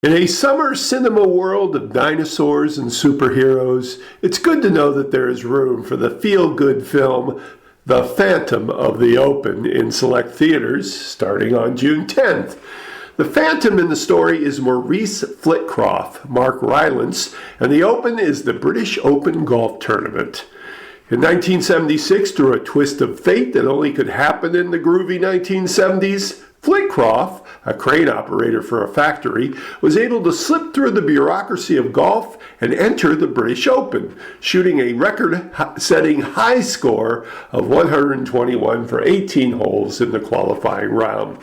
In a summer cinema world of dinosaurs and superheroes, it's good to know that there is room for the feel-good film The Phantom of the Open in select theaters starting on June 10th. The Phantom in the story is Maurice Flitcroft, Mark Rylance, and the Open is the British Open Golf Tournament. In 1976, through a twist of fate that only could happen in the groovy 1970s, Flitcroft, a crane operator for a factory, was able to slip through the bureaucracy of golf and enter the British Open, shooting a record-setting high score of 121 for 18 holes in the qualifying round.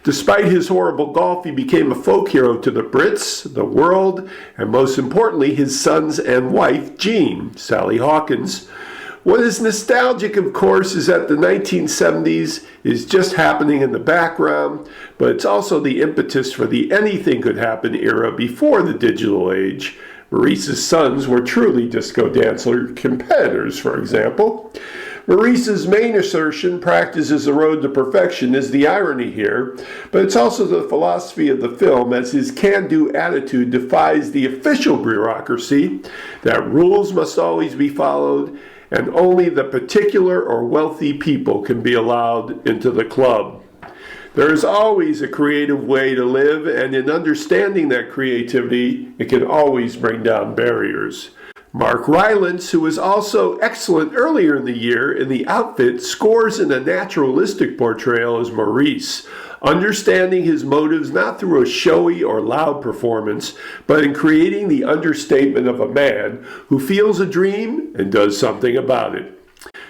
Despite his horrible golf, he became a folk hero to the Brits, the world, and most importantly, his sons and wife, Jean, Sally Hawkins. What is nostalgic, of course, is that the 1970s is just happening in the background, but it's also the impetus for the anything could happen era before the digital age. Maurice's sons were truly disco dancer competitors, for example. Maurice's main assertion, practice is the road to perfection, is the irony here, but it's also the philosophy of the film, as his can-do attitude defies the official bureaucracy, that rules must always be followed, and only the particular or wealthy people can be allowed into the club. There is always a creative way to live, and in understanding that creativity, it can always bring down barriers. Mark Rylance, who was also excellent earlier in the year in The Outfit, scores in a naturalistic portrayal as Maurice, understanding his motives not through a showy or loud performance, but in creating the understatement of a man who feels a dream and does something about it.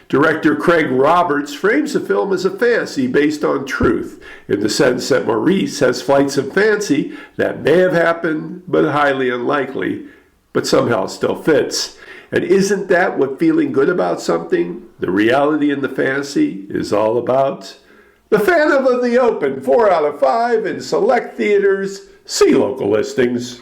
Director Craig Roberts frames the film as a fantasy based on truth, in the sense that Maurice has flights of fancy that may have happened, but highly unlikely, but somehow still fits. And isn't that what feeling good about something, the reality and the fantasy, is all about? The Phantom of the Open, 4 out of 5 in select theaters. See local listings.